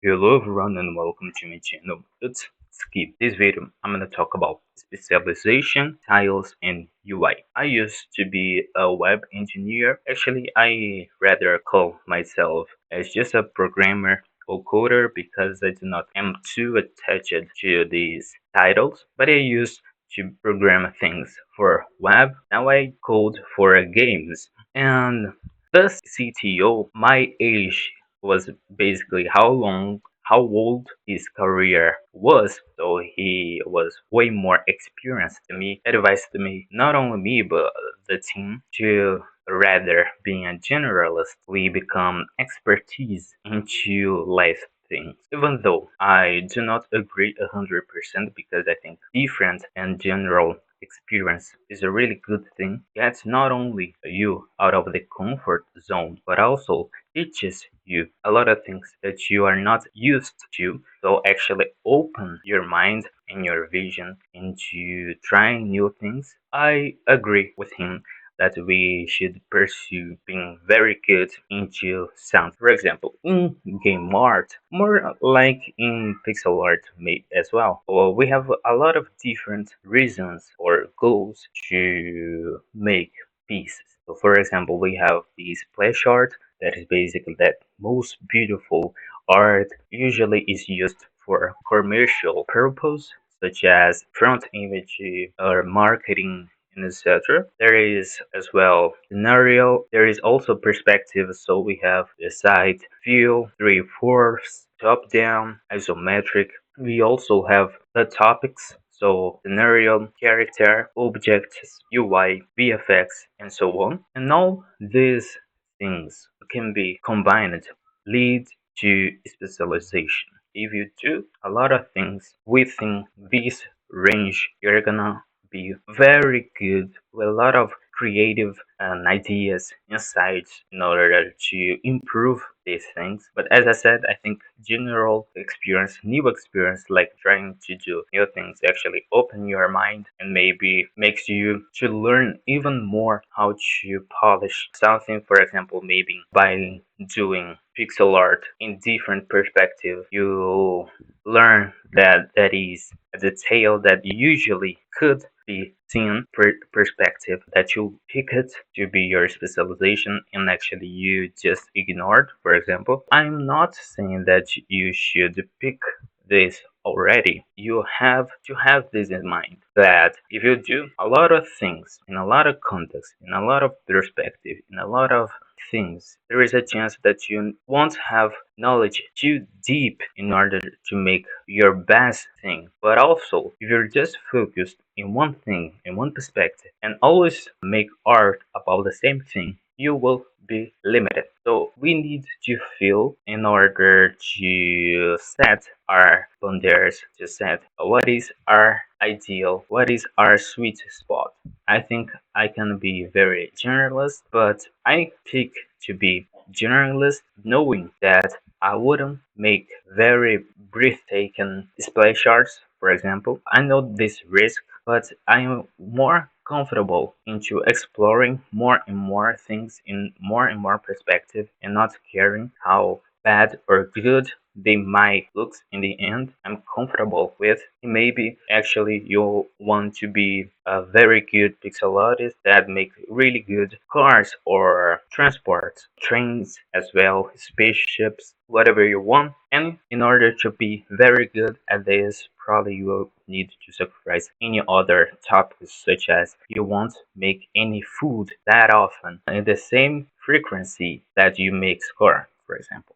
Hello everyone and welcome to my channel. Uxtsuki. This video I'm gonna talk about specialization, tiles, and UI. I used to be a web engineer. Actually, I rather call myself as just a programmer or coder because I do not am too attached to these titles. But I used to program things for web. Now I code for games. And the CTO, my age was basically how old his career was. So he was way more experienced than me, advised me, not only me, but the team to rather being a generalist, we become expertise into life things. Even though I do not agree 100% because I think different and general experience is a really good thing. Gets not only you out of the comfort zone, but also teaches you a lot of things that you are not used to. So actually open your mind and your vision into trying new things. I agree with him that we should pursue being very good into sound. For example, in game art, more like in pixel art as well. Well, we have a lot of different reasons or goals to make pieces. So for example, we have the splash art that is basically that most beautiful art usually is used for commercial purpose such as front image or marketing and etc. There is as well scenario. There is also perspective. So we have the side view, 3/4, top down, isometric. We also have the topics. So scenario, character, objects, UI, VFX, and so on. And all these things can be combined, lead to specialization. If you do a lot of things within this range, you're gonna be very good with a lot of creative ideas, insights in order to improve these things. But as I said, I think general experience, new experience, like trying to do new things, actually open your mind and maybe makes you to learn even more how to polish something. For example, maybe by doing pixel art in different perspective, you learn that that is a detail that usually could be seen perspective that you pick it to be your specialization and actually you just ignored. For example, I'm not saying that you should pick this already. You have to have this in mind that if you do a lot of things in a lot of context, in a lot of perspective, in a lot of things, there is a chance that you won't have knowledge too deep in order to make your best thing. But also, if you're just focused in one thing, in one perspective, and always make art about the same thing, you will be limited. So we need to feel in order to set our boundaries, to set what is our ideal, what is our sweet spot. I think I can be very generalist, but I pick to be generalist knowing that I wouldn't make very breathtaking splash arts, for example. I know this risk, but I am more comfortable into exploring more and more things in more and more perspective and not caring how bad or good they might look in the end. I'm comfortable with. Maybe actually you want to be a very good pixel artist that make really good cars or transport, trains as well, spaceships, whatever you want. And in order to be very good at this, probably you will need to sacrifice any other topics such as you won't make any food that often in the same frequency that you make score, for example.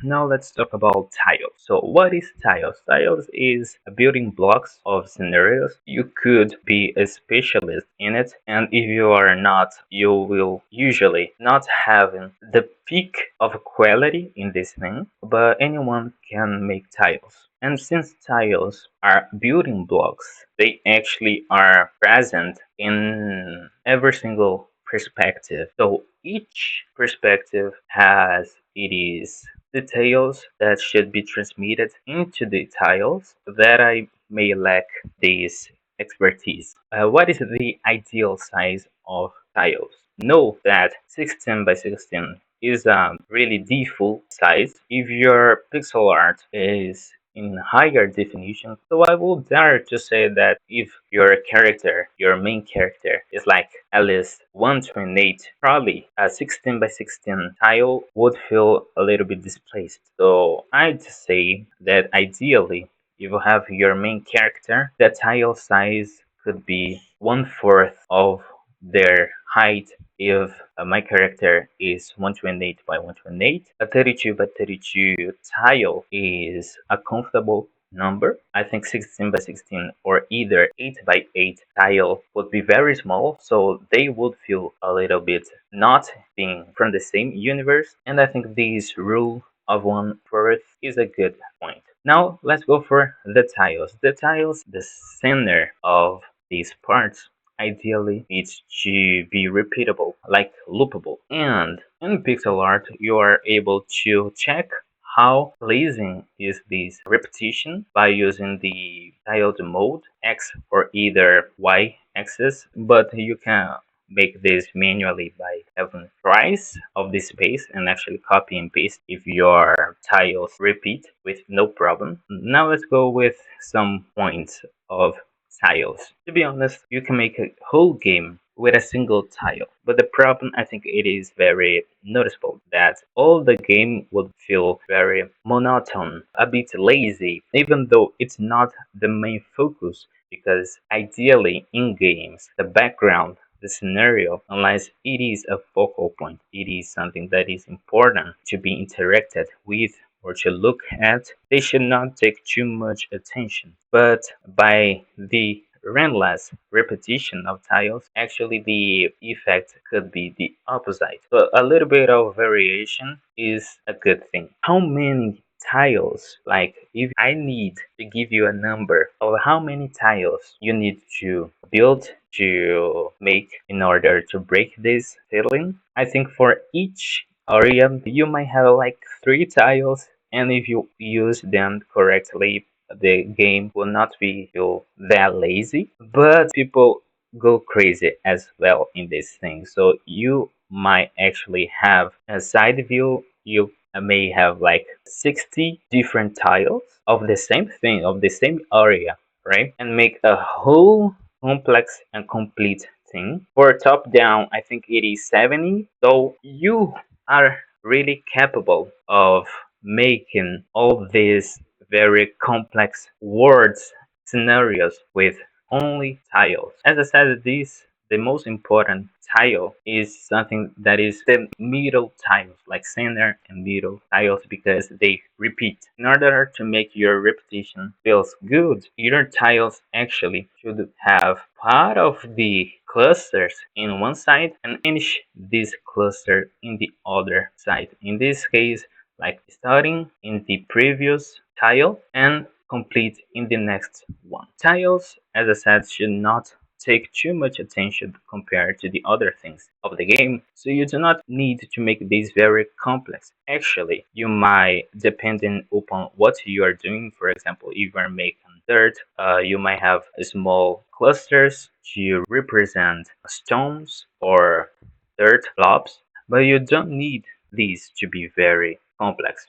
Now let's talk about tiles. So what is tiles? Tiles is building blocks of scenarios. You could be a specialist in it, and if you are not, you will usually not having the peak of quality in this thing, but anyone can make tiles. And since tiles are building blocks, they actually are present in every single perspective. So each perspective has its details that should be transmitted into the tiles that I may lack this expertise. What is the ideal size of tiles? Know that 16 by 16 is a really default size if your pixel art is in higher definition. So I will dare to say that if your character, your main character, is like at least 128, probably a 16 by 16 tile would feel a little bit displaced. So I'd say that ideally, if you have your main character, the tile size could be one fourth of their height if my character is 128 by 128. A 32 by 32 tile is a comfortable number. I think 16 by 16 or either 8 by 8 tile would be very small, so they would feel a little bit not being from the same universe. And I think this rule of one fourth is a good point. Now let's go for the tiles. The tiles, the center of these parts ideally needs to be repeatable, like loopable. And in pixel art, you are able to check how pleasing is this repetition by using the tiled mode X or either Y axis, but you can make this manually by having twice of the space and actually copy and paste if your tiles repeat with no problem. Now let's go with some points of tiles. To be honest, you can make a whole game with a single tile, but the problem I think it is very noticeable that all the game would feel very monotone, a bit lazy, even though it's not the main focus because ideally in games the background, the scenario, unless it is a focal point, it is something that is important to be interacted with or to look at, they should not take too much attention. But by the relentless repetition of tiles, actually the effect could be the opposite. So a little bit of variation is a good thing. How many tiles, like if I need to give you a number of how many tiles you need to build to make in order to break this ceiling, I think for each area you might have like 3 tiles, and if you use them correctly the game will not be feel that lazy, but people go crazy as well in this thing. So you might actually have a side view. You may have like 60 different tiles of the same thing, of the same area, right? And make a whole complex and complete thing. For top down, I think it is 70. So you are really capable of making all these very complex words scenarios with only tiles. As I said, this the most important tile is something that is the middle tiles, like center and middle tiles, because they repeat. In order to make your repetition feels good, your tiles actually should have part of the clusters in one side and finish this cluster in the other side. In this case, like starting in the previous tile and complete in the next one. Tiles, as I said, should not take too much attention compared to the other things of the game, so you do not need to make these very complex. Actually, you might, depending upon what you are doing, for example, if you are making dirt, you might have small clusters to represent stones or dirt blobs, but you don't need these to be very complex.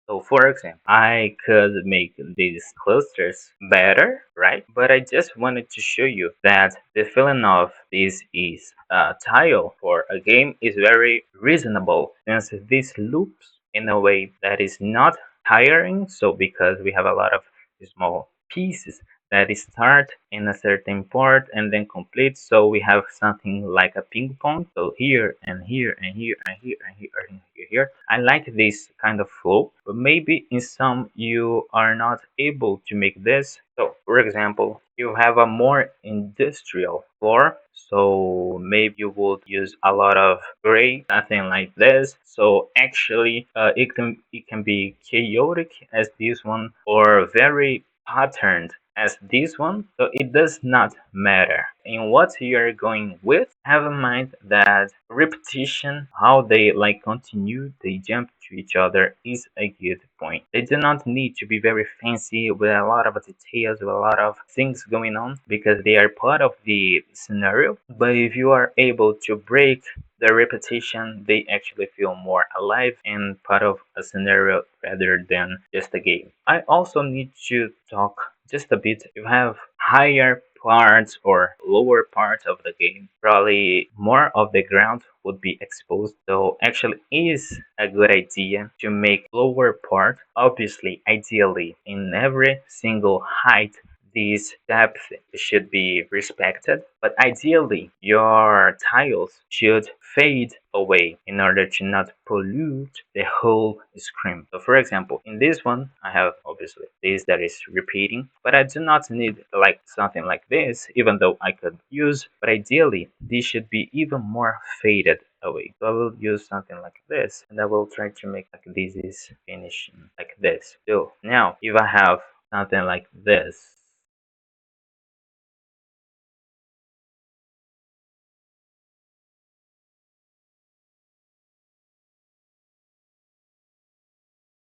So for example, I could make these clusters better, right? But I just wanted to show you that the feeling of this is a tile for a game is very reasonable since this loops in a way that is not tiring. So because we have a lot of small pieces that start in a certain part and then complete. So we have something like a ping pong. So here and here and here and here and here and here. I like this kind of flow, but maybe in some you are not able to make this. So for example, you have a more industrial floor, so maybe you would use a lot of gray, something like this. So actually it can be chaotic as this one or very patterned as this one, so it does not matter in what you're going with. Have in mind that repetition, how they like continue, they jump to each other, is a good point. They do not need to be very fancy with a lot of details, with a lot of things going on, because they are part of the scenario. But if you are able to break the repetition, they actually feel more alive and part of a scenario rather than just a game. I also need to talk just a bit. You have higher parts or lower parts of the game, probably more of the ground would be exposed. So actually is a good idea to make lower part. Obviously, ideally in every single height, this depth should be respected, but ideally your tiles should fade away in order to not pollute the whole screen. So for example, in this one, I have obviously this that is repeating, but I do not need like something like this, even though I could use, but ideally this should be even more faded away. So I will use something like this, and I will try to make like this is finishing like this. So now if I have something like this,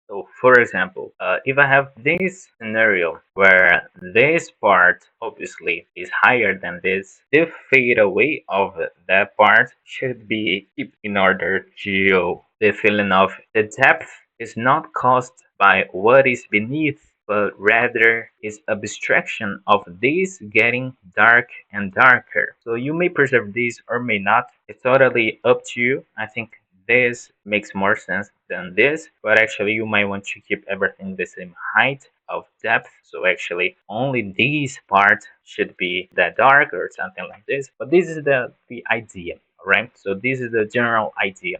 so, for example, if I have this scenario where this part obviously is higher than this, the fade away of that part should be kept in order to the feeling of the depth is not caused by what is beneath, but rather is abstraction of this getting dark and darker. So you may preserve this or may not. It's totally up to you. I think this makes more sense than this, but actually you might want to keep everything the same height of depth. So actually only this part should be that dark or something like this. But this is the idea, right? So this is the general idea.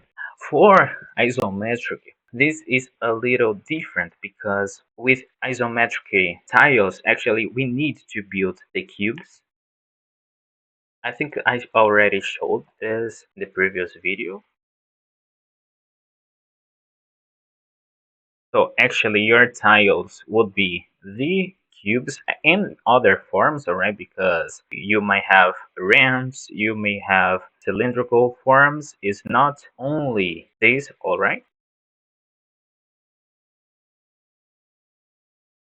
For isometric, this is a little different because with isometric tiles, actually we need to build the cubes. I think I already showed this in the previous video. So actually your tiles would be the cubes in other forms, alright? Because you might have ramps, you may have cylindrical forms. It's not only this, alright?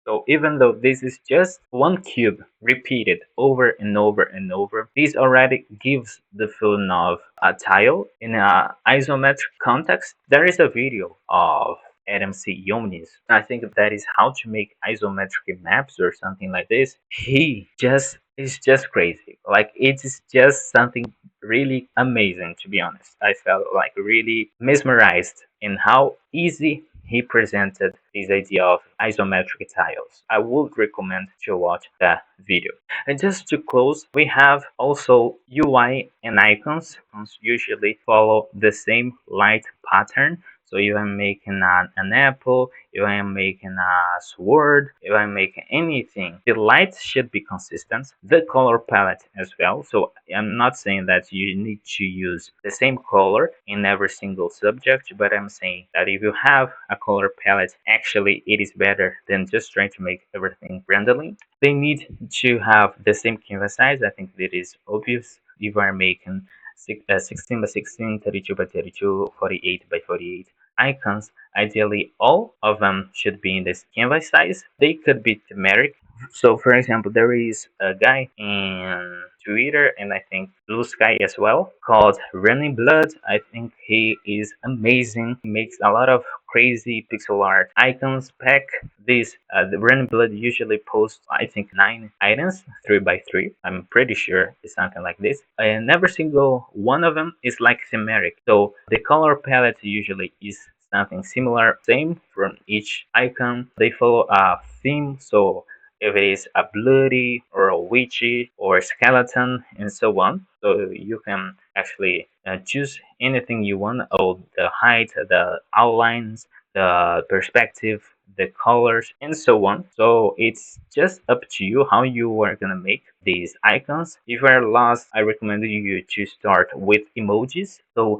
So even though this is just one cube repeated over and over and over, this already gives the feeling of a tile. In an isometric context, there is a video of Adam C. Yonis. I think that is how to make isometric maps or something like this. He just is just crazy. Like it is just something really amazing, to be honest. I felt like really mesmerized in how easy he presented this idea of isometric tiles. I would recommend to watch that video. And just to close, we have also UI and icons. Icons usually follow the same light pattern. So if I'm making an apple, if I'm making a sword, if I'm making anything, the light should be consistent. The color palette as well. So I'm not saying that you need to use the same color in every single subject, but I'm saying that if you have a color palette, actually it is better than just trying to make everything randomly. They need to have the same canvas size. I think that is obvious. If you are making 16 by 16, 32 by 32, 48 by 48 icons, ideally all of them should be in this canvas size. They could be thematic. So for example, there is a guy in Twitter and I think Blue Sky as well called Running Blood. I think he is amazing. He makes a lot of crazy pixel art icons pack. This the Running Blood usually posts I think 9 items 3 by 3. I'm pretty sure it's something like this. And every single one of them is like thematic. So the color palette usually is something similar, same from each icon. They follow a theme. So if it is a bloody or a witchy or a skeleton and so on. So you can actually choose anything you want, or the height, the outlines, the perspective, the colors, and so on. So it's just up to you how you are gonna make these icons. If you are lost, I recommend you to start with emojis. So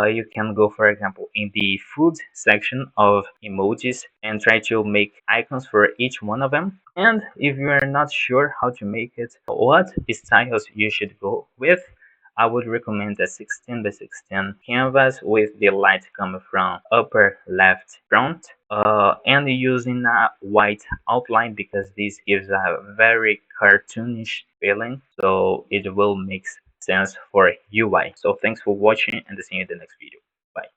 you can go, for example, in the food section of emojis and try to make icons for each one of them. And if you are not sure how to make it, what styles you should go with, I would recommend a 16 by 16 canvas with the light coming from upper left front and using a white outline because this gives a very cartoonish feeling, so it will make sense for UI. So thanks for watching and see you in the next video. Bye.